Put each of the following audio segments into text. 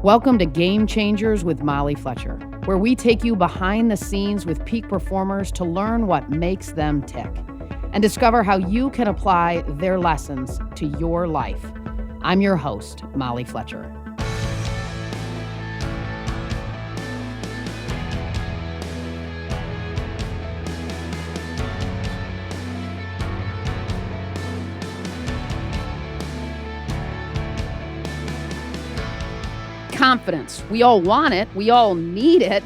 Welcome to Game Changers with Molly Fletcher, where we take you behind the scenes with peak performers to learn what makes them tick and discover how you can apply their lessons to your life. I'm your host, Molly Fletcher. Confidence. We all want it. We all need it.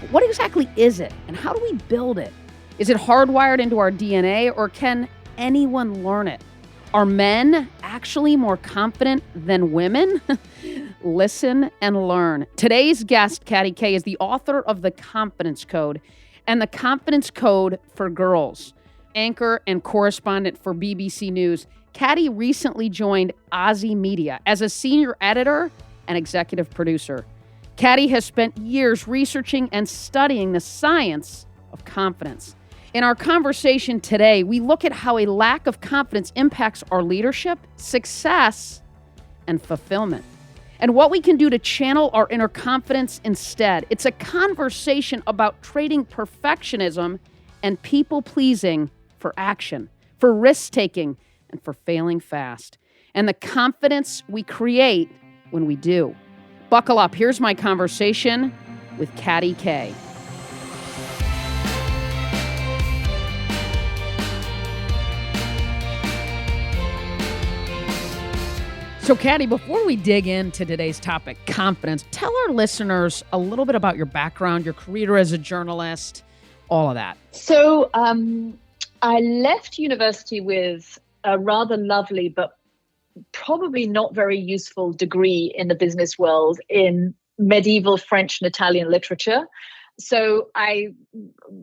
But what exactly is it? And how do we build it? Is it hardwired into our DNA, or can anyone learn it? Are men actually more confident than women? Listen and learn. Today's guest, Katty Kay, is the author of The Confidence Code and The Confidence Code for Girls. Anchor and correspondent for BBC News, Katty recently joined Aussie Media as a senior editor and executive producer. Katty has spent years researching and studying the science of confidence. In our conversation today, we look at how a lack of confidence impacts our leadership, success, and fulfillment, and what we can do to channel our inner confidence instead. It's a conversation about trading perfectionism and people-pleasing for action, for risk-taking, and for failing fast, and the confidence we create when we do. Buckle up. Here's my conversation with Katty Kay. So, Katty, before we dig into today's topic, confidence, tell our listeners a little bit about your background, your career as a journalist, all of that. So, I left university with a rather lovely but probably not very useful degree in the business world in medieval French and Italian literature. So I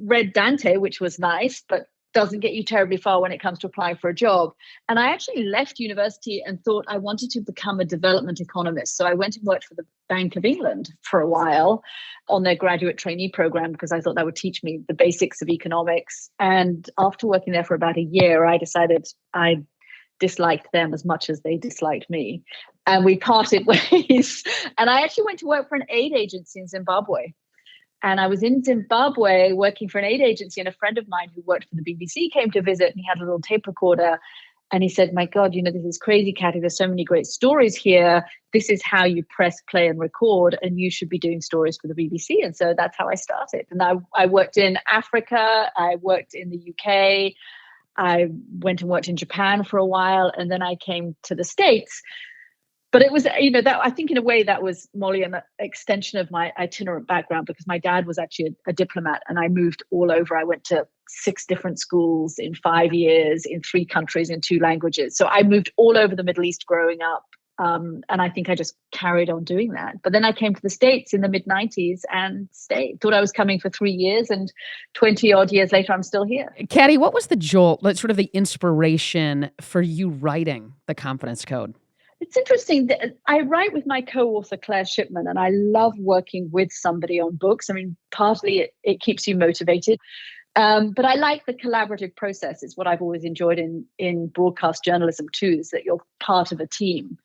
read Dante, which was nice, but doesn't get you terribly far when it comes to applying for a job. And I actually left university and thought I wanted to become a development economist. So I went and worked for the Bank of England for a while on their graduate trainee program because I thought that would teach me the basics of economics. And after working there for about a year, I decided I disliked them as much as they disliked me. And we parted ways. And I actually went to work for an aid agency in Zimbabwe. And I was in Zimbabwe working for an aid agency, and a friend of mine who worked for the BBC came to visit, and he had a little tape recorder. And he said, "My God, this is crazy, Katty. There's so many great stories here. This is how you press play and record, and you should be doing stories for the BBC." And so that's how I started. And I worked in Africa. I worked in the UK. I went and worked in Japan for a while, and then I came to the States. But it was, that I think in a way that was, Molly, an extension of my itinerant background because my dad was actually a diplomat, and I moved all over. I went to 6 different schools in 5 years in 3 countries in 2 languages. So I moved all over the Middle East growing up. And I think I just carried on doing that. But then I came to the States in the mid-90s and stayed. Thought I was coming for 3 years, and 20 odd years later, I'm still here. Katty, what was the jolt, sort of the inspiration for you writing The Confidence Code? It's interesting that I write with my co-author, Claire Shipman, and I love working with somebody on books. I mean, partly it keeps you motivated. But I like the collaborative process. It's what I've always enjoyed in broadcast journalism too, is that you're part of a team.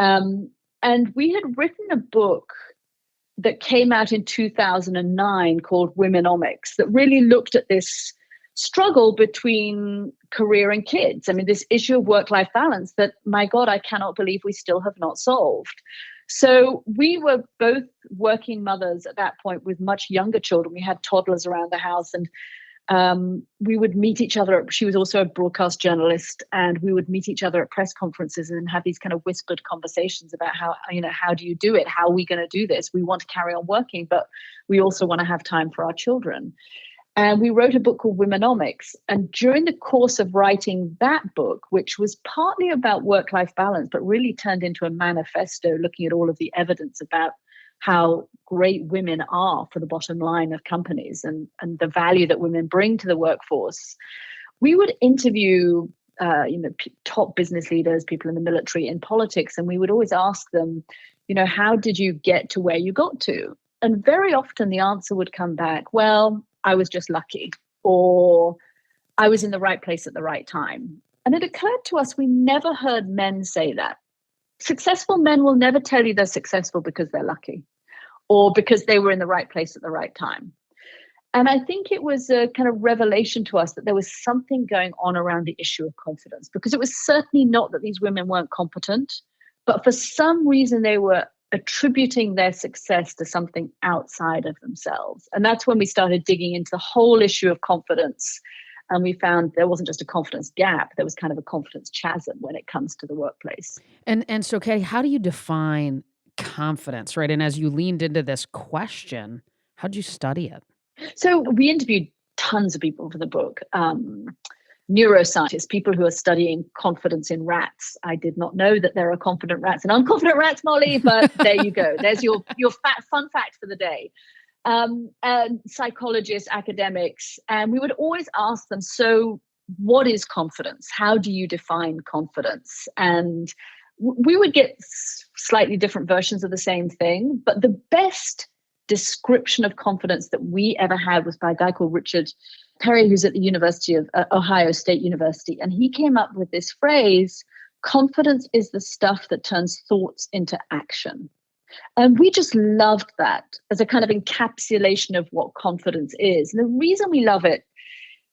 And we had written a book that came out in 2009 called Womenomics that really looked at this struggle between career and kids. I mean, this issue of work-life balance that, my God, I cannot believe we still have not solved. So we were both working mothers at that point with much younger children. We had toddlers around the house, and we would meet each other. She was also a broadcast journalist, and we would meet each other at press conferences and have these kind of whispered conversations about how do you do it? How are we going to do this? We want to carry on working, but we also want to have time for our children. And we wrote a book called Womenomics. And during the course of writing that book, which was partly about work-life balance, but really turned into a manifesto looking at all of the evidence about how great women are for the bottom line of companies and the value that women bring to the workforce, we would interview top business leaders, people in the military, in politics, and we would always ask them, how did you get to where you got to? And very often the answer would come back, well, I was just lucky, or I was in the right place at the right time. And it occurred to us we never heard men say that. Successful men will never tell you they're successful because they're lucky or because they were in the right place at the right time. And I think it was a kind of revelation to us that there was something going on around the issue of confidence, because it was certainly not that these women weren't competent, but for some reason they were attributing their success to something outside of themselves. And that's when we started digging into the whole issue of confidence. And we found there wasn't just a confidence gap, there was kind of a confidence chasm when it comes to the workplace. And so, Katty, how do you define confidence, right? And as you leaned into this question, how'd you study it? So we interviewed tons of people for the book. Neuroscientists, people who are studying confidence in rats. I did not know that there are confident rats and unconfident rats, Molly, but there you go. There's your fun fact for the day. And psychologists, academics, and we would always ask them, so what is confidence? How do you define confidence? And we would get slightly different versions of the same thing, but the best description of confidence that we ever had was by a guy called Richard Perry, who's at the University of Ohio State University. And he came up with this phrase, confidence is the stuff that turns thoughts into action. And we just loved that as a kind of encapsulation of what confidence is. And the reason we love it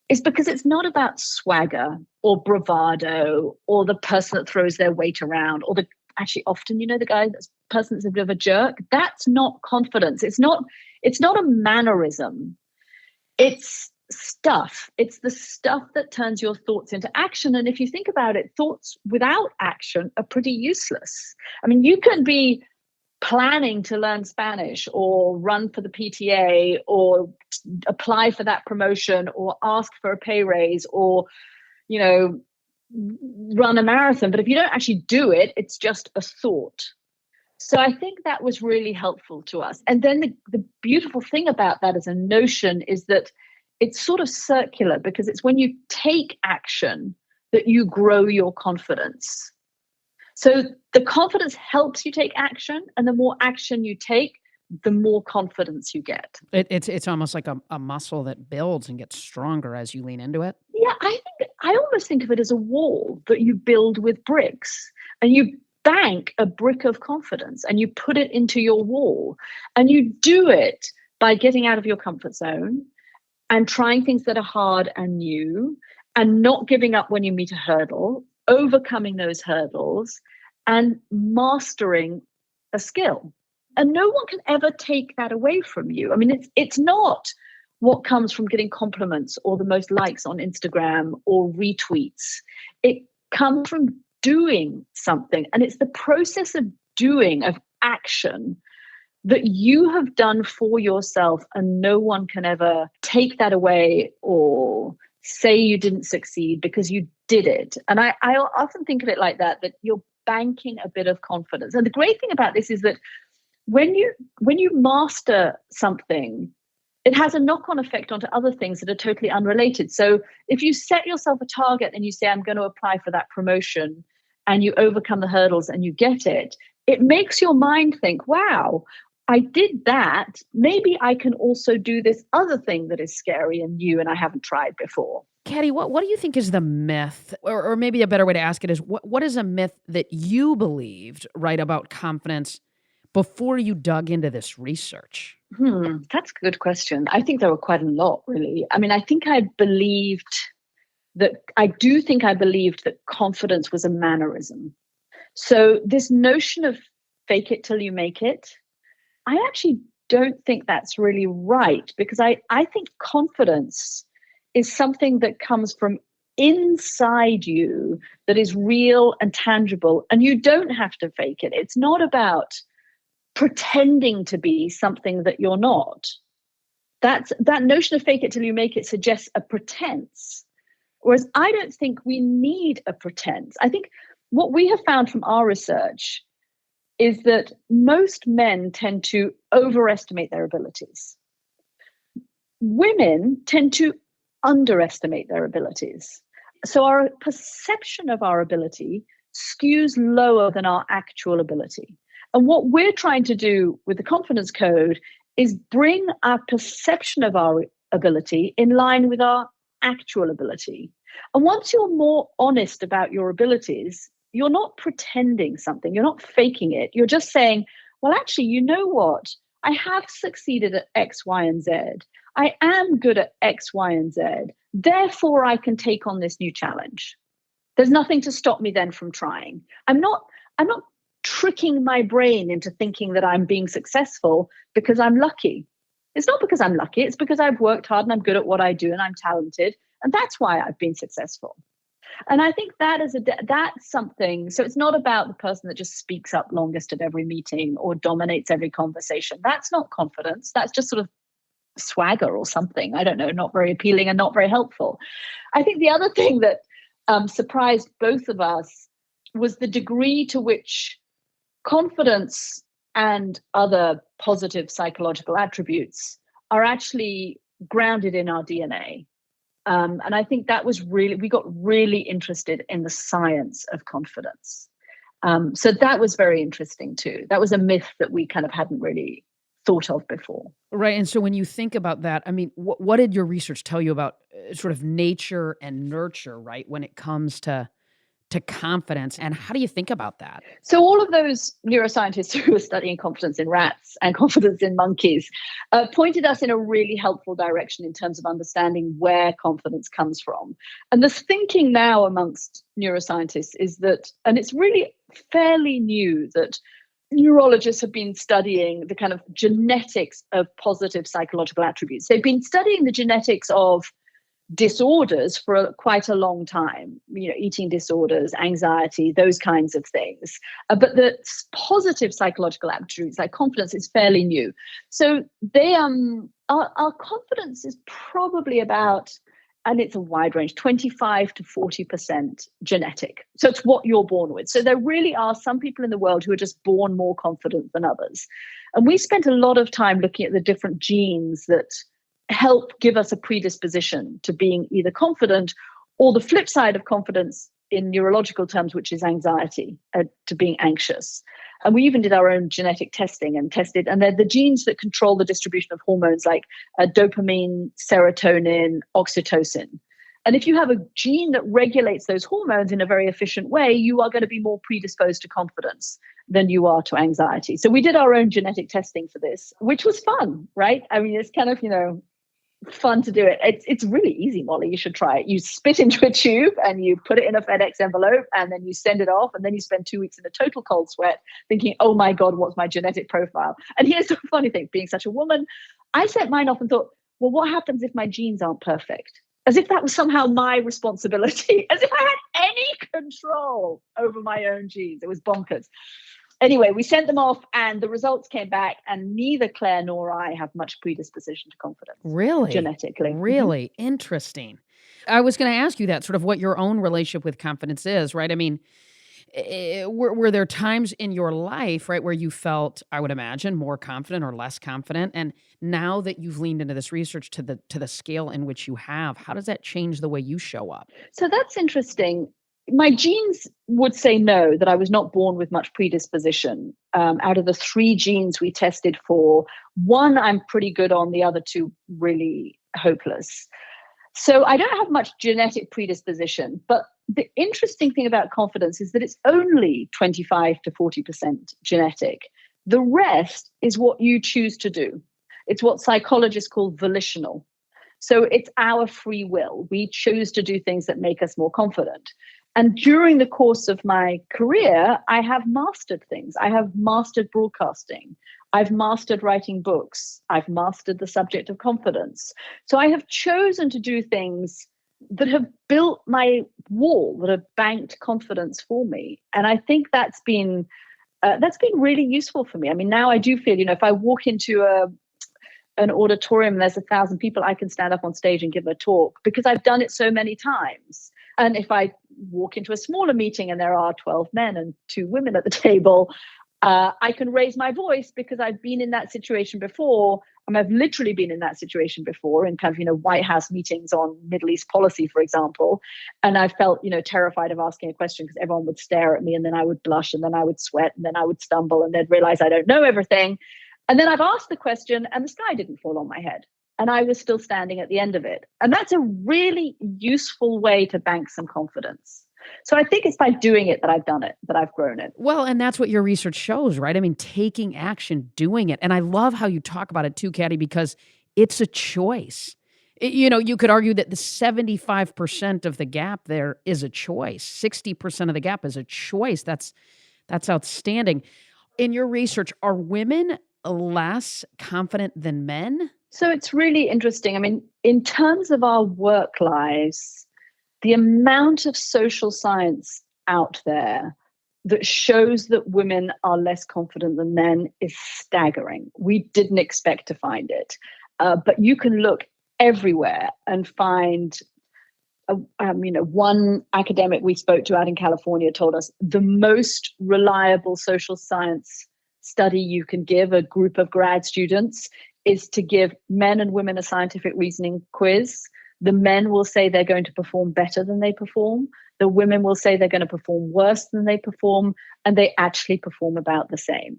is because it's not about swagger or bravado or the person that throws their weight around or actually often, the person that's a bit of a jerk. That's not confidence. It's not a mannerism. It's stuff. It's the stuff that turns your thoughts into action. And if you think about it, thoughts without action are pretty useless. I mean, you can be planning to learn Spanish or run for the PTA or apply for that promotion or ask for a pay raise or, run a marathon. But if you don't actually do it, it's just a thought. So I think that was really helpful to us. And then the beautiful thing about that as a notion is that it's sort of circular, because it's when you take action that you grow your confidence. So the confidence helps you take action, and the more action you take, the more confidence you get. It's almost like a muscle that builds and gets stronger as you lean into it. Yeah, I almost think of it as a wall that you build with bricks, and you bank a brick of confidence and you put it into your wall, and you do it by getting out of your comfort zone and trying things that are hard and new and not giving up when you meet a hurdle, overcoming those hurdles and mastering a skill. And no one can ever take that away from you. I mean, it's not what comes from getting compliments or the most likes on Instagram or retweets. It comes from doing something. And it's the process of doing, of action, that you have done for yourself, and no one can ever take that away or say you didn't succeed because you did it. And I often think of it like that you're banking a bit of confidence. And the great thing about this is that when you master something, it has a knock-on effect onto other things that are totally unrelated. So if you set yourself a target and you say, I'm going to apply for that promotion, and you overcome the hurdles and you get it, it makes your mind think, wow, I did that. Maybe I can also do this other thing that is scary and new and I haven't tried before. Katty, what do you think is the myth, or maybe a better way to ask it is, what is a myth that you believed, right, about confidence before you dug into this research? That's a good question. I think there were quite a lot, really. I mean, I do think I believed that confidence was a mannerism. So this notion of fake it till you make it, I actually don't think that's really right, because I think confidence is something that comes from inside you, that is real and tangible, and you don't have to fake it. It's not about pretending to be something that you're not. That notion of fake it till you make it suggests a pretense. Whereas I don't think we need a pretense. I think what we have found from our research is that most men tend to overestimate their abilities. Women tend to underestimate their abilities. So our perception of our ability skews lower than our actual ability. And what we're trying to do with the confidence code is bring our perception of our ability in line with our actual ability. And once you're more honest about your abilities, you're not pretending something. You're not faking it. You're just saying, well, actually, you know what? I have succeeded at X, Y, and Z. I am good at X, Y, and Z. Therefore, I can take on this new challenge. There's nothing to stop me then from trying. I'm not tricking my brain into thinking that I'm being successful because I'm lucky. It's not because I'm lucky. It's because I've worked hard and I'm good at what I do and I'm talented. And that's why I've been successful. And I think that's something. So it's not about the person that just speaks up longest at every meeting or dominates every conversation. That's not confidence. That's just sort of swagger or something. I don't know, not very appealing and not very helpful. I think the other thing that surprised both of us was the degree to which confidence and other positive psychological attributes are actually grounded in our DNA. And I think that was we got really interested in the science of confidence. So that was very interesting too. That was a myth that we kind of hadn't really thought of before. Right. And so when you think about that, I mean, what did your research tell you about sort of nature and nurture, right, when it comes to confidence? And how do you think about that? So all of those neuroscientists who were studying confidence in rats and confidence in monkeys pointed us in a really helpful direction in terms of understanding where confidence comes from. And the thinking now amongst neuroscientists is that, and it's really fairly new, that neurologists have been studying the kind of genetics of positive psychological attributes. They've been studying the genetics of disorders for quite a long time, eating disorders, anxiety, those kinds of things. But the positive psychological attributes like confidence is fairly new. So our confidence is probably about, and it's a wide range, 25 to 40% genetic. So it's what you're born with. So there really are some people in the world who are just born more confident than others. And we spent a lot of time looking at the different genes that help give us a predisposition to being either confident or the flip side of confidence in neurological terms, which is anxiety, to being anxious. And we even did our own genetic testing and tested, and they're the genes that control the distribution of hormones like dopamine, serotonin, oxytocin. And if you have a gene that regulates those hormones in a very efficient way, you are going to be more predisposed to confidence than you are to anxiety. So we did our own genetic testing for this, which was fun, right? I mean, it's kind of, fun to do it. It's really easy, Molly. You should try it. You spit into a tube and you put it in a FedEx envelope and then you send it off and then you spend 2 weeks in a total cold sweat thinking, oh my God, what's my genetic profile? And here's the funny thing, being such a woman, I sent mine off and thought, well, what happens if my genes aren't perfect? As if that was somehow my responsibility, as if I had any control over my own genes. It was bonkers. Anyway, we sent them off and the results came back and neither Claire nor I have much predisposition to confidence. Really? Genetically. Really? Mm-hmm. Interesting. I was going to ask you that, sort of what your own relationship with confidence is, right? I mean, were there times in your life, right, where you felt, I would imagine, more confident or less confident? And now that you've leaned into this research to the scale in which you have, how does that change the way you show up? So that's interesting. My genes would say no, that I was not born with much predisposition. Out of the 3 genes we tested for, 1 I'm pretty good on, the other 2 really hopeless. So I don't have much genetic predisposition, but the interesting thing about confidence is that it's only 25 to 40% genetic. The rest is what you choose to do. It's what psychologists call volitional. So it's our free will. We choose to do things that make us more confident. And during the course of my career, I have mastered things. I have mastered broadcasting. I've mastered writing books. I've mastered the subject of confidence. So I have chosen to do things that have built my wall, that have banked confidence for me. And I think that's been really useful for me. I mean, now I do feel, if I walk into an auditorium and there's 1,000 people, I can stand up on stage and give a talk because I've done it so many times. And if I walk into a smaller meeting and there are 12 men and 2 women at the table, I can raise my voice because I've been in that situation before. I've literally been in that situation before in kind of, White House meetings on Middle East policy, for example. And I felt, terrified of asking a question because everyone would stare at me and then I would blush and then I would sweat and then I would stumble and they'd realize I don't know everything. And then I've asked the question and the sky didn't fall on my head. And I was still standing at the end of it. And that's a really useful way to bank some confidence. So I think it's by doing it that I've done it, that I've grown it. Well, and that's what your research shows, right? I mean, taking action, doing it. And I love how you talk about it too, Katty, because it's a choice. You could argue that the 75% of the gap there is a choice. 60% of the gap is a choice. That's outstanding. In your research, are women less confident than men? So it's really interesting. I mean, in terms of our work lives, the amount of social science out there that shows that women are less confident than men is staggering. We didn't expect to find it. But you can look everywhere and find, one academic we spoke to out in California told us the most reliable social science study you can give a group of grad students is to give men and women a scientific reasoning quiz. The men will say they're going to perform better than they perform. The women will say they're going to perform worse than they perform, and they actually perform about the same.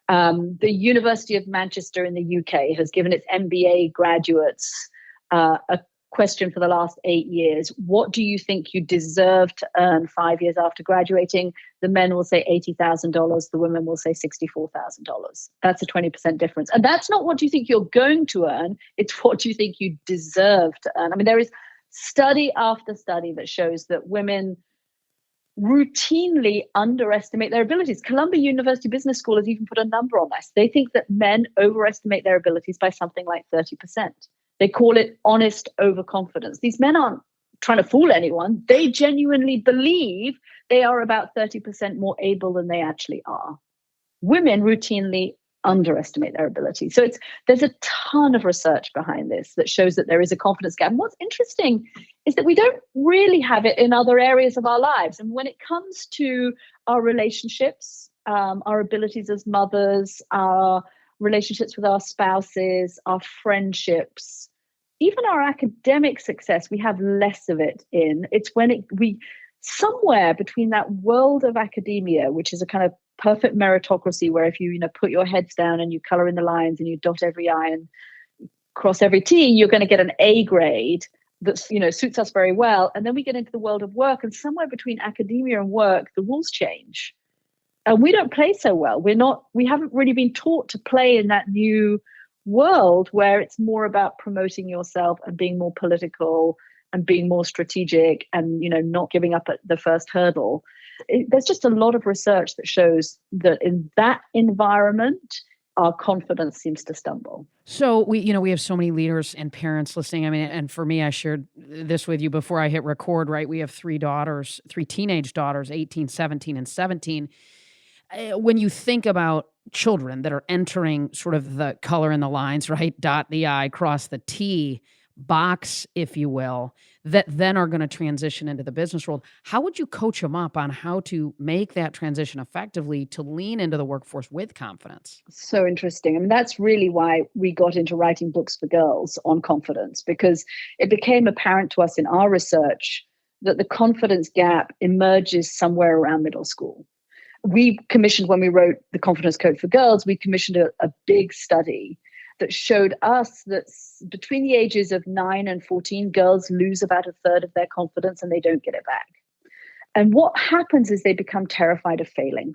The University of Manchester in the UK has given its MBA graduates a question for the last 8 years. What do you think you deserve to earn 5 years after graduating? The men will say $80,000. The women will say $64,000. That's a 20% difference. And that's not what you think you're going to earn. It's what you think you deserve to earn. I mean, there is study after study that shows that women routinely underestimate their abilities. Columbia University Business School has even put a number on this. They think that men overestimate their abilities by something like 30%. They call it honest overconfidence. These men aren't trying to fool anyone. They genuinely believe they are about 30% more able than they actually are. Women routinely underestimate their abilities. So there's a ton of research behind this that shows that there is a confidence gap. And what's interesting is that we don't really have it in other areas of our lives. And when it comes to our relationships, our abilities as mothers, our relationships with our spouses, our friendships, even our academic success, we have less of it in. It's when we somewhere between that world of academia, which is a kind of perfect meritocracy, where if you put your heads down and you color in the lines and you dot every I and cross every T, you're going to get an A grade that suits us very well. And then we get into the world of work, and somewhere between academia and work, the rules change. And we don't play so well. We haven't really been taught to play in that new world where it's more about promoting yourself and being more political and being more strategic and, not giving up at the first hurdle. There's just a lot of research that shows that in that environment, our confidence seems to stumble. So we have so many leaders and parents listening. I mean, and for me, I shared this with you before I hit record, right? We have three teenage daughters, 18, 17, and 17. When you think about children that are entering sort of the color in the lines, right? Dot the I, cross the T box, if you will, that then are going to transition into the business world. How would you coach them up on how to make that transition effectively to lean into the workforce with confidence? So interesting. I mean, that's really why we got into writing books for girls on confidence, because it became apparent to us in our research that the confidence gap emerges somewhere around middle school. We commissioned, when we wrote the Confidence Code for Girls, we commissioned a big study that showed us that between the ages of 9 and 14, girls lose about a third of their confidence and they don't get it back. And what happens is they become terrified of failing.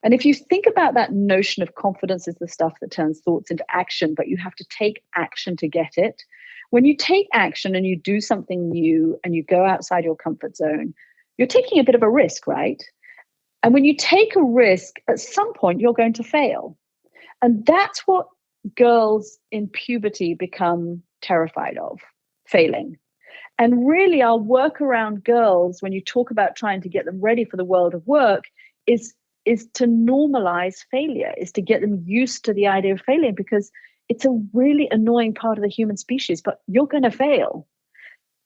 And if you think about that notion of confidence is the stuff that turns thoughts into action, but you have to take action to get it. When you take action and you do something new and you go outside your comfort zone, you're taking a bit of a risk, right? And when you take a risk, at some point, you're going to fail. And that's what girls in puberty become terrified of, failing. And really, our work around girls, when you talk about trying to get them ready for the world of work, is to normalize failure, is to get them used to the idea of failing, because it's a really annoying part of the human species, but you're going to fail.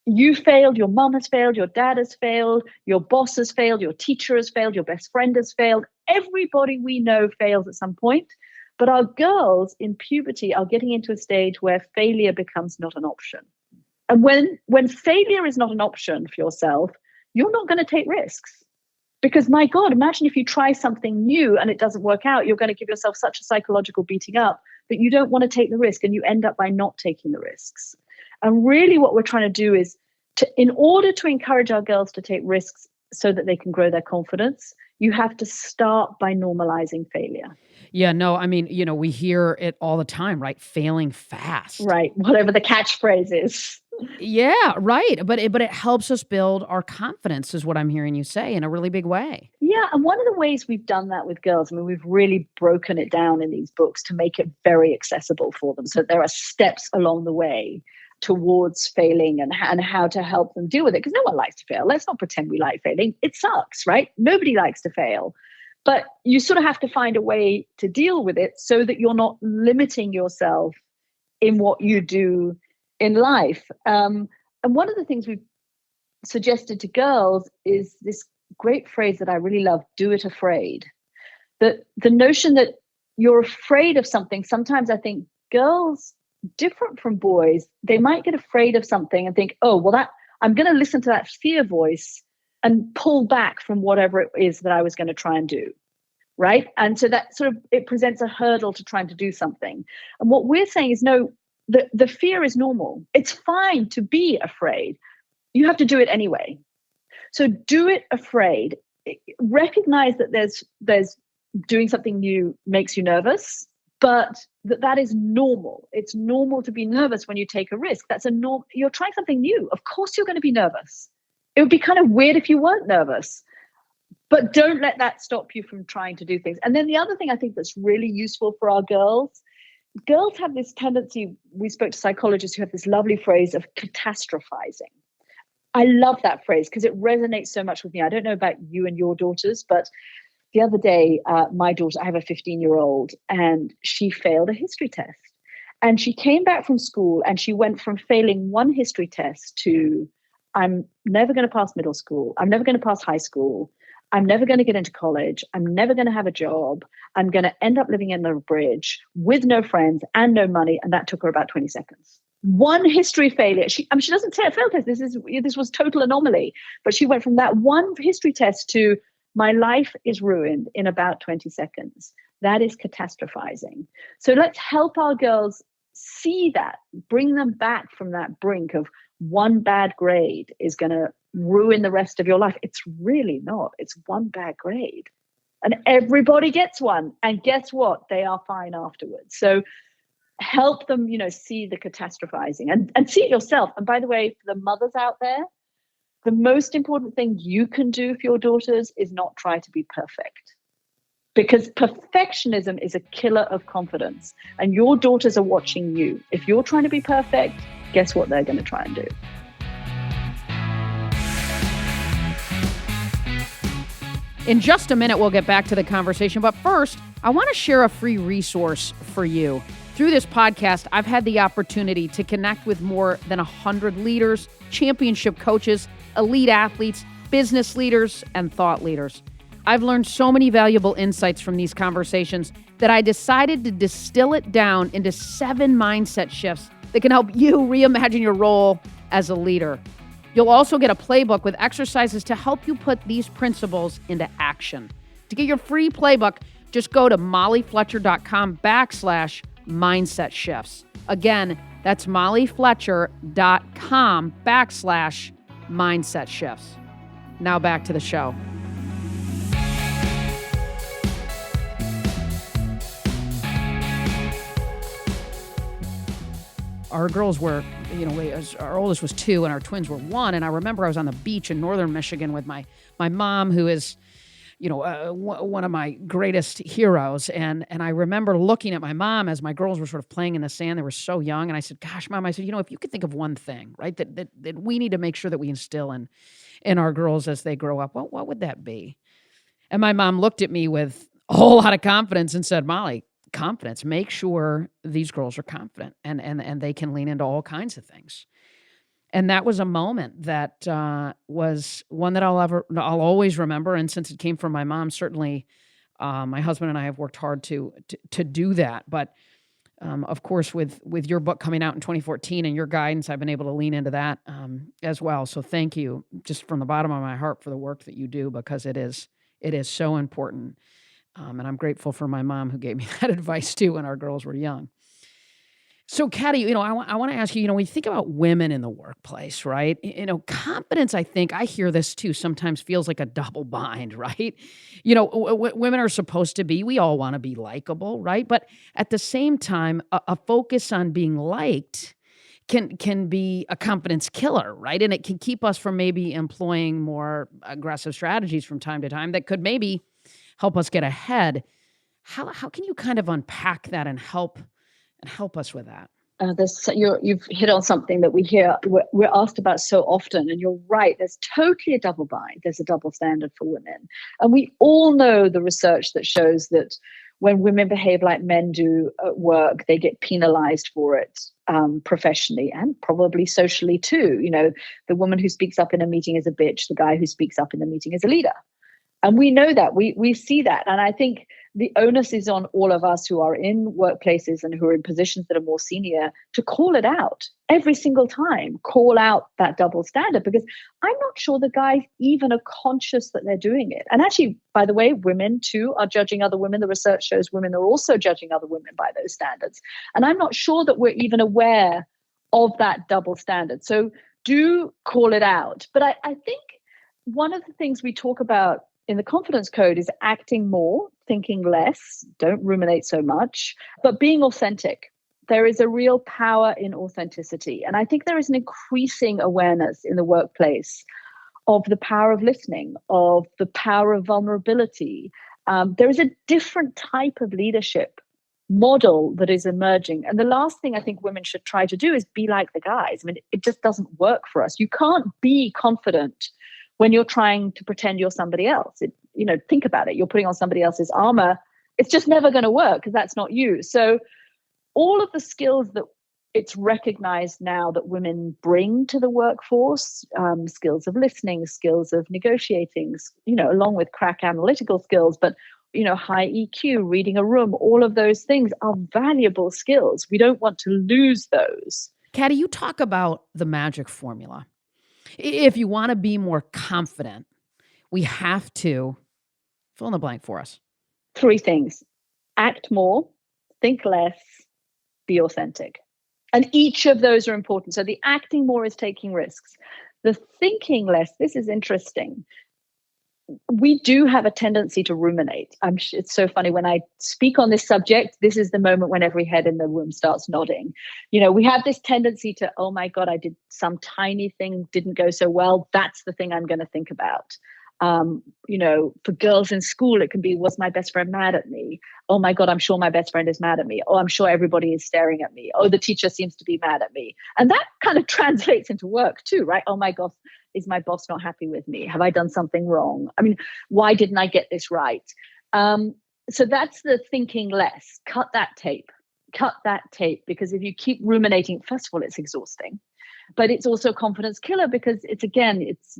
You failed, your mom has failed, your dad has failed, your boss has failed, your teacher has failed, your best friend has failed. Everybody we know fails at some point. But our girls in puberty are getting into a stage where failure becomes not an option. And when failure is not an option for yourself, you're not going to take risks. Because my God, imagine if you try something new and it doesn't work out, you're going to give yourself such a psychological beating up that you don't want to take the risk, and you end up by not taking the risks. And really what we're trying to do is in order to encourage our girls to take risks so that they can grow their confidence, you have to start by normalizing failure. Yeah, no, I mean, we hear it all the time, right? Failing fast. Right. Whatever the catchphrase is. Yeah, right. But it helps us build our confidence, is what I'm hearing you say, in a really big way. Yeah. And one of the ways we've done that with girls, I mean, we've really broken it down in these books to make it very accessible for them. So there are steps along the way towards failing and how to help them deal with it. Because no one likes to fail. Let's not pretend we like failing. It sucks, right? Nobody likes to fail. But you sort of have to find a way to deal with it so that you're not limiting yourself in what you do in life. And one of the things we've suggested to girls is this great phrase that I really love: do it afraid. The notion that you're afraid of something, sometimes I think girls, different from boys, they might get afraid of something and think, oh, well, that I'm going to listen to that fear voice and pull back from whatever it is that I was going to try and do. Right. And so that sort of, it presents a hurdle to trying to do something. And what we're saying is, no, the fear is normal. It's fine to be afraid. You have to do it anyway. So do it afraid. Recognize that there's doing something new makes you nervous, but that is normal. It's normal to be nervous when you take a risk. That's a norm. You're trying something new. Of course you're going to be nervous. It would be kind of weird if you weren't nervous. But don't let that stop you from trying to do things. And then the other thing I think that's really useful for our girls have this tendency, we spoke to psychologists who have this lovely phrase of catastrophizing. I love that phrase because it resonates so much with me. I don't know about you and your daughters, but the other day, my daughter, I have a 15-year-old, and she failed a history test. And she came back from school and she went from failing one history test to, I'm never going to pass middle school. I'm never going to pass high school. I'm never going to get into college. I'm never going to have a job. I'm going to end up living in the bridge with no friends and no money. And that took her about 20 seconds. One history failure. She doesn't say a failed test. This was total anomaly. But she went from that one history test to my life is ruined in about 20 seconds. That is catastrophizing. So let's help our girls see that, bring them back from that brink of one bad grade is going to ruin the rest of your life. It's really not. It's one bad grade. And everybody gets one. And guess what? They are fine afterwards. So help them, see the catastrophizing and see it yourself. And by the way, for the mothers out there, the most important thing you can do for your daughters is not try to be perfect. Because perfectionism is a killer of confidence. And your daughters are watching you. If you're trying to be perfect, guess what they're going to try and do? In just a minute, we'll get back to the conversation. But first, I want to share a free resource for you. Through this podcast, I've had the opportunity to connect with more than 100 leaders, championship coaches, elite athletes, business leaders, and thought leaders. I've learned so many valuable insights from these conversations that I decided to distill it down into 7 mindset shifts that can help you reimagine your role as a leader. You'll also get a playbook with exercises to help you put these principles into action. To get your free playbook, just go to mollyfletcher.com/mindset shifts. Again, that's mollyfletcher.com/mindset shifts. Now back to the show. Our girls were, our oldest was 2 and our twins were 1. And I remember I was on the beach in northern Michigan with my mom, who is, one of my greatest heroes. And I remember looking at my mom as my girls were sort of playing in the sand. They were so young. And I said, gosh, Mom, if you could think of one thing, right, that we need to make sure that we instill in our girls as they grow up, what would that be? And my mom looked at me with a whole lot of confidence and said, Molly, confidence. Make sure these girls are confident and they can lean into all kinds of things. And that was a moment that was one that I'll always remember. And since it came from my mom, certainly my husband and I have worked hard to do that. But of course, with your book coming out in 2014 and your guidance, I've been able to lean into that as well. So thank you, just from the bottom of my heart, for the work that you do, because it is so important. And I'm grateful for my mom, who gave me that advice too when our girls were young. So, Katty, I want to ask you, when you think about women in the workplace, right? Confidence, I think, I hear this too, sometimes feels like a double bind, right? Women are supposed to be, we all want to be likable, right? But at the same time, a focus on being liked can be a confidence killer, right? And it can keep us from maybe employing more aggressive strategies from time to time that could maybe help us get ahead. How can you kind of unpack that and help us with that? You've hit on something that we're asked about so often, and you're right. There's totally a double bind. There's a double standard for women, and we all know the research that shows that when women behave like men do at work, they get penalized for it professionally and probably socially too. The woman who speaks up in a meeting is a bitch. The guy who speaks up in the meeting is a leader. And we know that, we see that. And I think the onus is on all of us who are in workplaces and who are in positions that are more senior to call it out every single time, call out that double standard, because I'm not sure the guys even are conscious that they're doing it. And actually, by the way, women too are judging other women. The research shows women are also judging other women by those standards. And I'm not sure that we're even aware of that double standard. So do call it out. But I think one of the things we talk about in the confidence code is acting more, thinking less, don't ruminate so much, but being authentic. There is a real power in authenticity. And I think there is an increasing awareness in the workplace of the power of listening, of the power of vulnerability. There is a different type of leadership model that is emerging. And the last thing I think women should try to do is be like the guys. I mean, it just doesn't work for us. You can't be confident when you're trying to pretend you're somebody else. Think about it. You're putting on somebody else's armor. It's just never going to work because that's not you. So all of the skills that it's recognized now that women bring to the workforce, skills of listening, skills of negotiating, along with crack analytical skills, but high EQ, reading a room, all of those things are valuable skills. We don't want to lose those. Katty, you talk about the magic formula. If you want to be more confident, we have to fill in the blank for us. 3 things: act more, think less, be authentic. And each of those are important. So the acting more is taking risks. The thinking less, this is interesting. We do have a tendency to ruminate. It's so funny when I speak on this subject, this is the moment when every head in the room starts nodding. We have this tendency to, oh my God, I did some tiny thing, didn't go so well. That's the thing I'm going to think about. For girls in school, it can be, was my best friend mad at me? Oh my God, I'm sure my best friend is mad at me. Oh, I'm sure everybody is staring at me. Oh, the teacher seems to be mad at me. And that kind of translates into work too, right? Oh my God, is my boss not happy with me? Have I done something wrong? I mean, why didn't I get this right? So that's the thinking less. Cut that tape, because if you keep ruminating, first of all, it's exhausting, but it's also a confidence killer because it's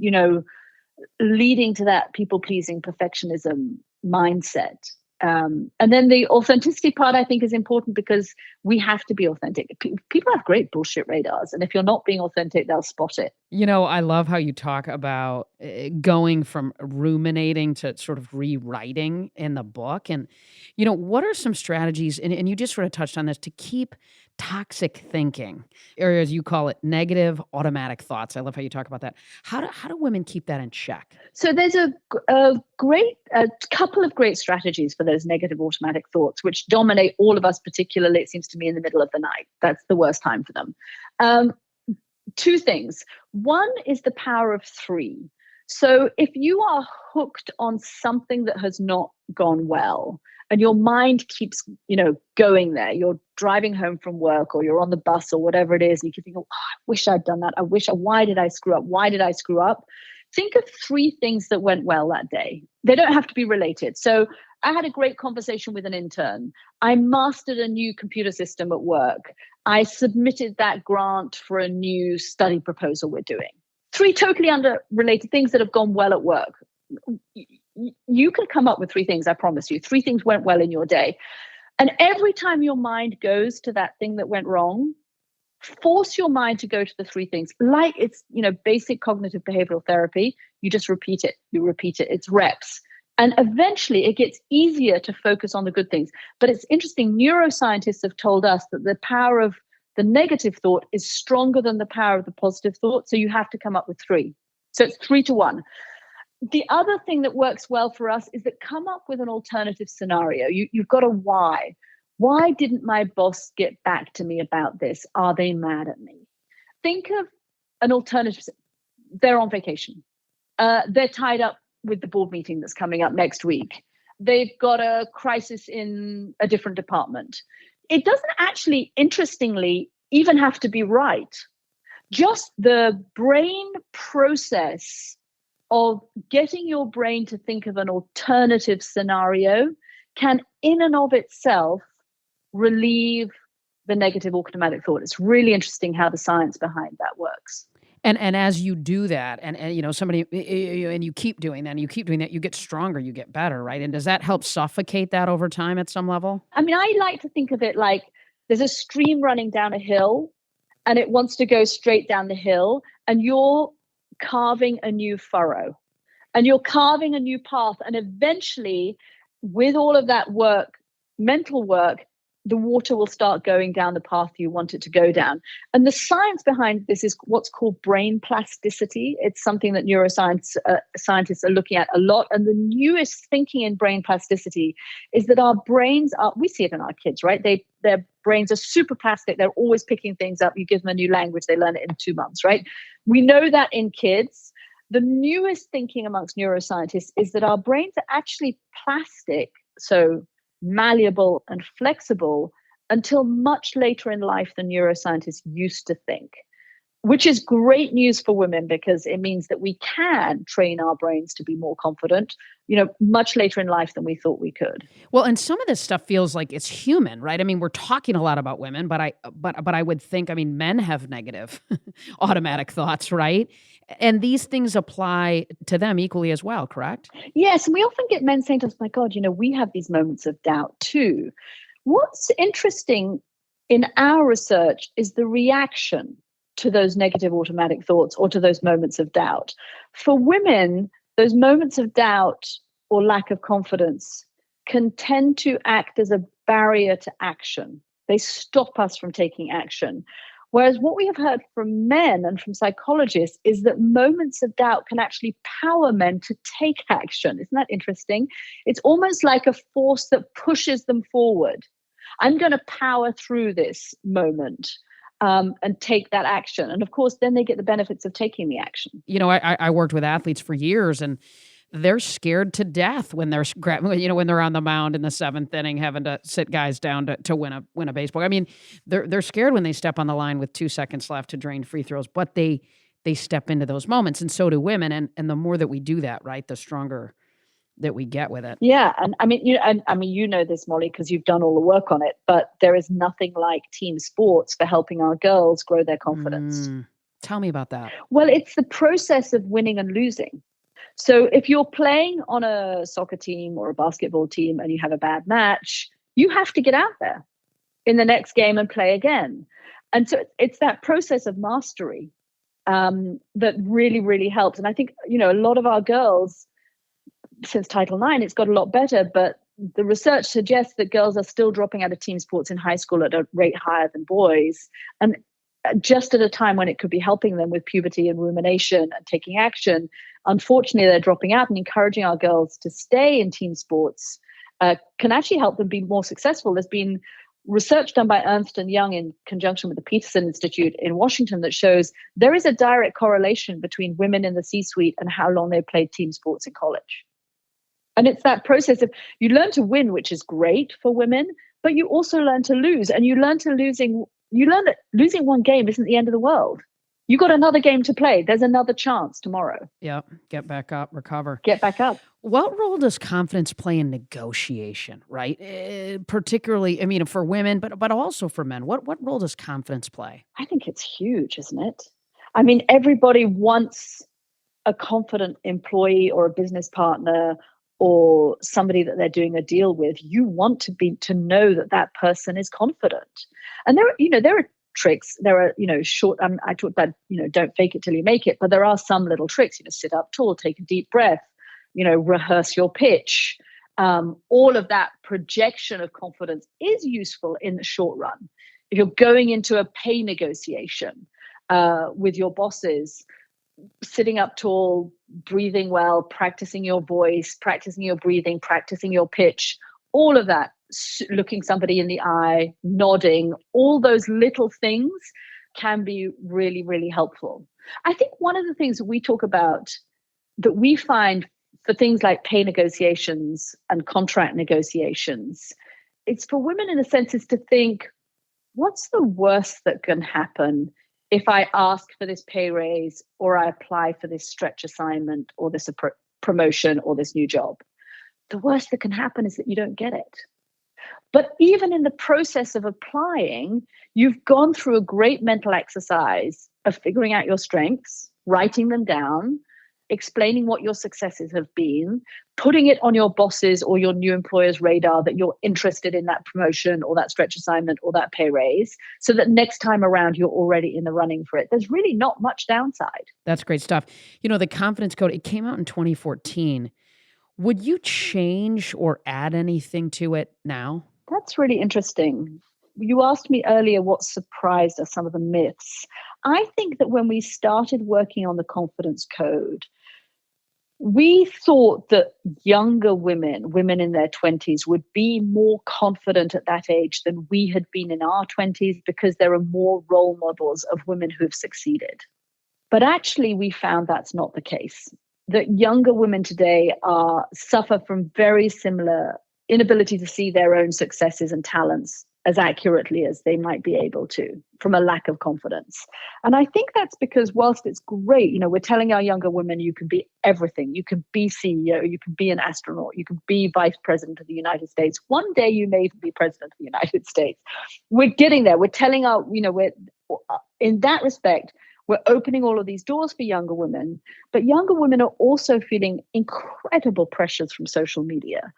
leading to that people-pleasing perfectionism mindset. And then the authenticity part, I think, is important because we have to be authentic. People have great bullshit radars. And if you're not being authentic, they'll spot it. I love how you talk about going from ruminating to sort of rewriting in the book. And, what are some strategies, and you just sort of touched on this, to keep toxic thinking, or as you call it, negative automatic thoughts. I love how you talk about that. How do women keep that in check? So there's a couple of great strategies for those negative automatic thoughts, which dominate all of us, particularly, it seems to me, in the middle of the night. That's the worst time for them. 2 things. One is the power of 3. So if you are hooked on something that has not gone well, and your mind keeps, going there, you're driving home from work or you're on the bus or whatever it is, and you keep thinking, oh, I wish I'd done that. Why did I screw up? Why did I screw up? Think of 3 things that went well that day. They don't have to be related. So I had a great conversation with an intern. I mastered a new computer system at work. I submitted that grant for a new study proposal we're doing. 3 totally unrelated things that have gone well at work. You can come up with 3 things, I promise you. 3 things went well in your day. And every time your mind goes to that thing that went wrong, force your mind to go to the 3 things. Like it's, basic cognitive behavioral therapy. You just repeat it. It's reps. And eventually it gets easier to focus on the good things. But it's interesting. Neuroscientists have told us that the power of the negative thought is stronger than the power of the positive thought. So you have to come up with 3. So it's 3-1. The other thing that works well for us is that come up with an alternative scenario. You've got a why. Why didn't my boss get back to me about this? Are they mad at me? Think of an alternative. They're on vacation. They're tied up with the board meeting that's coming up next week. They've got a crisis in a different department. It doesn't actually, interestingly, even have to be right. Just the brain process of getting your brain to think of an alternative scenario can, in and of itself, relieve the negative automatic thought. It's really interesting how the science behind that works. And as you do that, and you know, somebody, and you keep doing that, and you keep doing that, you get stronger, you get better, right? And does that help suffocate that over time at some level? I mean, I like to think of it like there's a stream running down a hill, and it wants to go straight down the hill, and you're carving a new furrow, and you're carving a new path, and eventually, with all of that work, mental work, the water will start going down the path you want it to go down. And the science behind this is what's called brain plasticity. It's something that neuroscience scientists are looking at a lot. And the newest thinking in brain plasticity is that our brains are, we see it in our kids, right? Their brains are super plastic. They're always picking things up. You give them a new language, they learn it in 2 months, right? We know that in kids. The newest thinking amongst neuroscientists is that our brains are actually plastic. So malleable and flexible until much later in life than neuroscientists used to think, which is great news for women because it means that we can train our brains to be more confident, you know, much later in life than we thought we could. Well, and some of this stuff feels like it's human, right? I mean, we're talking a lot about women, but I would think, I mean, men have negative automatic thoughts, right? And these things apply to them equally as well, correct? Yes, and we often get men saying to us, my God, you know, we have these moments of doubt too. What's interesting in our research is the reaction to those negative automatic thoughts or to those moments of doubt. For women, those moments of doubt or lack of confidence can tend to act as a barrier to action. They stop us from taking action. Whereas what we have heard from men and from psychologists is that moments of doubt can actually power men to take action. Isn't that interesting? It's almost like a force that pushes them forward. I'm going to power through this moment and take that action. And of course, then they get the benefits of taking the action. You know, I worked with athletes for years, and they're scared to death when they're, when they're on the mound in the 7th inning, having to sit guys down to win a baseball. I mean, they're scared when they step on the line with 2 seconds left to drain free throws, but they step into those moments, and so do women. And the more that we do that, right, the stronger that we get with it. Yeah, and I mean, you know this, Molly, because you've done all the work on it. But there is nothing like team sports for helping our girls grow their confidence. Tell me about that. Well, it's the process of winning and losing. So if you're playing on a soccer team or a basketball team and you have a bad match, you have to get out there in the next game and play again. And so it's that process of mastery that really, really helps. And I think, you know, a lot of our girls, since Title IX, it's got a lot better, but the research suggests that girls are still dropping out of team sports in high school at a rate higher than boys. And just at a time when it could be helping them with puberty and rumination and taking action, unfortunately, they're dropping out. And encouraging our girls to stay in team sports can actually help them be more successful. There's been research done by Ernst & Young in conjunction with the Peterson Institute in Washington that shows there is a direct correlation between women in the C-suite and how long they played team sports in college. And it's that process of you learn to win, which is great for women, but you also learn to lose. And you learn that losing one game isn't the end of the world. You got another game to play. There's another chance tomorrow. Yeah. Get back up, recover. Get back up. What role does confidence play in negotiation, right? Particularly, I mean, for women, but also for men. What role does confidence play? I think it's huge, isn't it? I mean, everybody wants a confident employee or a business partner or somebody that they're doing a deal with. You want to know that person is confident. And there are tricks. There are, short, I talked about, don't fake it till you make it, but there are some little tricks, sit up tall, take a deep breath, rehearse your pitch. All of that projection of confidence is useful in the short run. if you're going into a pay negotiation with your bosses, sitting up tall, breathing well, practicing your voice, practicing your breathing, practicing your pitch, all of that, looking somebody in the eye, nodding, all those little things can be really, really helpful. I think one of the things that we talk about that we find for things like pay negotiations and contract negotiations, it's for women in a sense is to think, what's the worst that can happen if I ask for this pay raise or I apply for this stretch assignment or this promotion or this new job? The worst that can happen is that you don't get it. But even in the process of applying, you've gone through a great mental exercise of figuring out your strengths, writing them down, explaining what your successes have been, putting it on your boss's or your new employer's radar that you're interested in that promotion or that stretch assignment or that pay raise, so that next time around you're already in the running for it. There's really not much downside. That's great stuff. You know, the Confidence Code, it came out in 2014. Would you change or add anything to it now? That's really interesting. You asked me earlier what surprised us, some of the myths. I think that when we started working on the Confidence Code, we thought that younger women in their 20s, would be more confident at that age than we had been in our 20s because there are more role models of women who've succeeded. But actually, we found that's not the case. That younger women today suffer from very similar inability to see their own successes and talents as accurately as they might be able to, from a lack of confidence. And I think that's because whilst it's great, we're telling our younger women, you can be everything. You can be CEO, you can be an astronaut, you can be vice president of the United States. One day you may even be president of the United States. We're getting there. We're telling we're in that respect, we're opening all of these doors for younger women, but younger women are also feeling incredible pressures from social media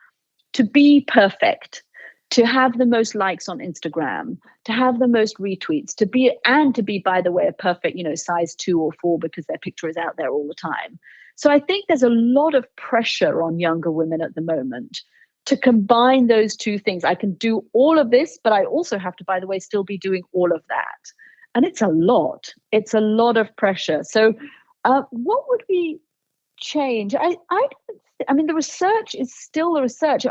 to be perfect, to have the most likes on Instagram, to have the most retweets, to be, by the way, a perfect, size 2 or 4 because their picture is out there all the time. So I think there's a lot of pressure on younger women at the moment to combine those two things. I can do all of this, but I also have to, by the way, still be doing all of that. And it's a lot. It's a lot of pressure. So what would we change? I mean, the research is still the research.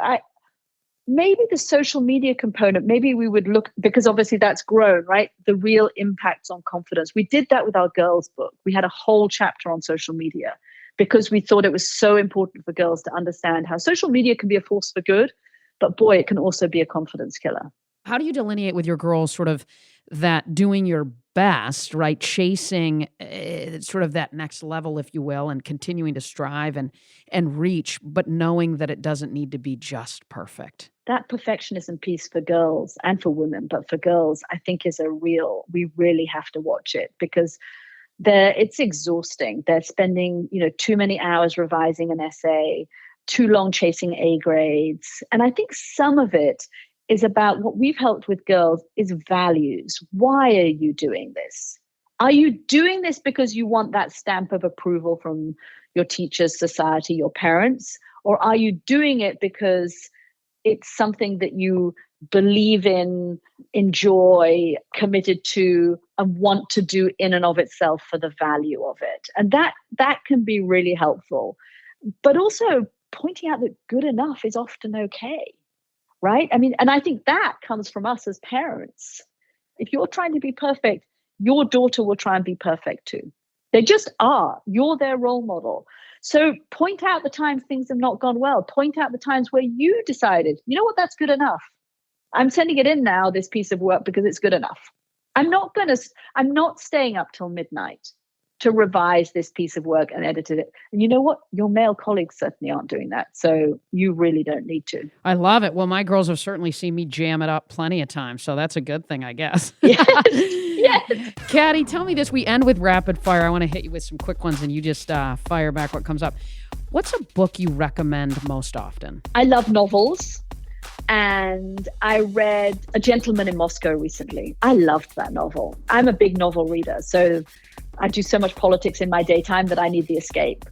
Maybe the social media component, maybe we would look, because obviously that's grown, right? The real impacts on confidence. We did that with our girls' book. We had a whole chapter on social media because we thought it was so important for girls to understand how social media can be a force for good, but boy, it can also be a confidence killer. How do you delineate with your girls sort of that doing your best, right? Chasing sort of that next level, if you will, and continuing to strive and reach, but knowing that it doesn't need to be just perfect? That perfectionism piece for girls and for women, but for girls, I think is we really have to watch it because it's exhausting. They're spending, too many hours revising an essay, too long chasing A grades. And I think some of it is about what we've helped with girls is values. Why are you doing this? Are you doing this because you want that stamp of approval from your teachers, society, your parents? Or are you doing it because it's something that you believe in, enjoy, committed to, and want to do in and of itself for the value of it? And that can be really helpful. But also pointing out that good enough is often okay. Right? I mean, and I think that comes from us as parents. If you're trying to be perfect, your daughter will try and be perfect too. They just are. You're their role model. So point out the times things have not gone well. Point out the times where you decided, you know what, that's good enough. I'm sending it in now, this piece of work, because it's good enough. I'm not staying up till midnight to revise this piece of work and edit it. And you know what? Your male colleagues certainly aren't doing that. So you really don't need to. I love it. Well, my girls have certainly seen me jam it up plenty of times. So that's a good thing, I guess. Yes. Yes. Katty, tell me this. We end with rapid fire. I want to hit you with some quick ones and you just fire back what comes up. What's a book you recommend most often? I love novels. And I read A Gentleman in Moscow recently. I loved that novel. I'm a big novel reader. So I do so much politics in my daytime that I need the escape.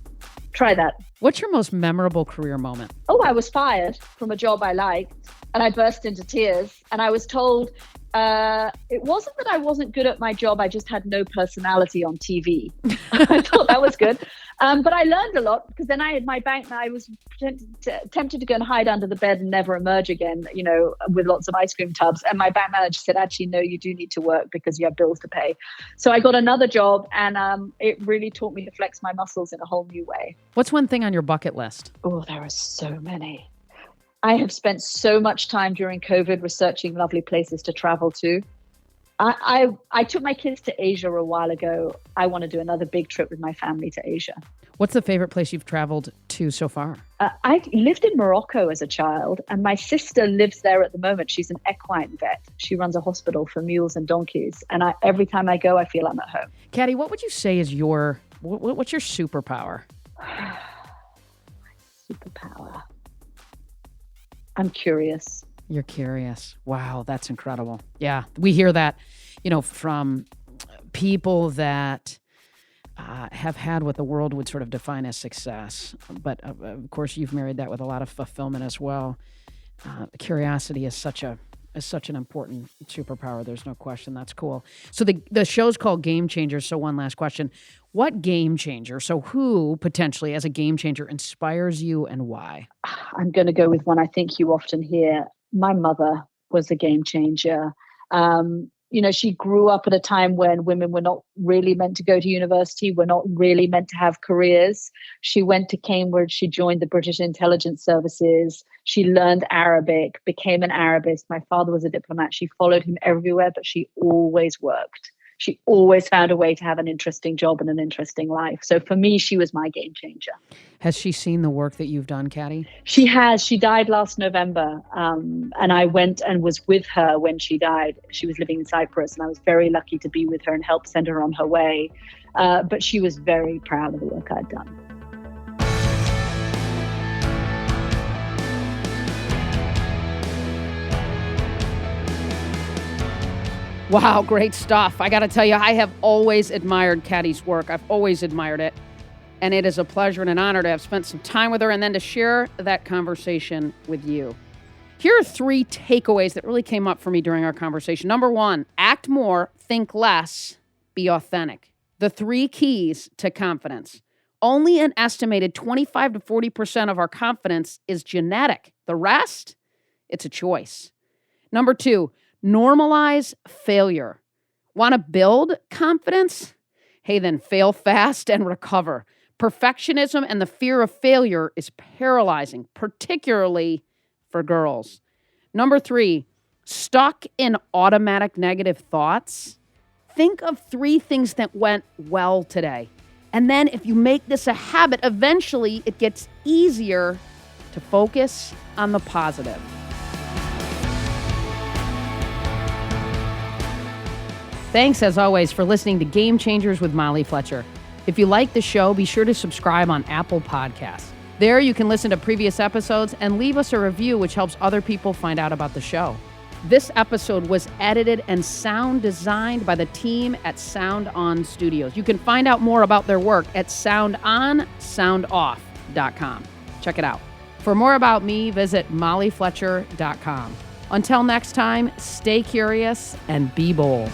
Try that. What's your most memorable career moment? Oh, I was fired from a job I liked and I burst into tears and I was told, It wasn't that I wasn't good at my job. I just had no personality on TV. I thought that was good. But I learned a lot because then I had my bank. I was tempted to go and hide under the bed and never emerge again, with lots of ice cream tubs. And my bank manager said, actually, no, you do need to work because you have bills to pay. So I got another job, and it really taught me to flex my muscles in a whole new way. What's one thing on your bucket list? Oh, there are so many. I have spent so much time during COVID researching lovely places to travel to. I took my kids to Asia a while ago. I want to do another big trip with my family to Asia. What's the favorite place you've traveled to so far? I lived in Morocco as a child, and my sister lives there at the moment. She's an equine vet. She runs a hospital for mules and donkeys. And every time I go, I feel I'm at home. Katty, what would you say is what's your superpower? Superpower. I'm curious. You're curious. Wow, that's incredible. Yeah, we hear that, from people that have had what the world would sort of define as success. But of course, you've married that with a lot of fulfillment as well. Curiosity is such an important superpower. There's no question. That's cool. So the show's called Game Changers. So one last question. What game changer, so who potentially as a game changer inspires you and why? I'm going to go with one I think you often hear. My mother was a game changer. She grew up at a time when women were not really meant to go to university, were not really meant to have careers. She went to Cambridge. She joined the British intelligence services. She learned Arabic, became an Arabist. My father was a diplomat. She followed him everywhere, but she always worked. She always found a way to have an interesting job and an interesting life. So for me, she was my game changer. Has she seen the work that you've done, Katty? She has. She died last November. And I went and was with her when she died. She was living in Cyprus, and I was very lucky to be with her and help send her on her way. But she was very proud of the work I'd done. Wow, great stuff. I got to tell you, I have always admired Katty's work. I've always admired it. And it is a pleasure and an honor to have spent some time with her and then to share that conversation with you. Here are 3 takeaways that really came up for me during our conversation. Number 1, act more, think less, be authentic. The 3 keys to confidence. Only an estimated 25 to 40% of our confidence is genetic. The rest, it's a choice. Number 2, normalize failure. Want to build confidence? Hey, then fail fast and recover. Perfectionism and the fear of failure is paralyzing, particularly for girls. Number 3, stuck in automatic negative thoughts. Think of 3 things that went well today. And then if you make this a habit, eventually it gets easier to focus on the positive. Thanks, as always, for listening to Game Changers with Molly Fletcher. If you like the show, be sure to subscribe on Apple Podcasts. There you can listen to previous episodes and leave us a review, which helps other people find out about the show. This episode was edited and sound designed by the team at Sound On Studios. You can find out more about their work at soundonsoundoff.com. Check it out. For more about me, visit mollyfletcher.com. Until next time, stay curious and be bold.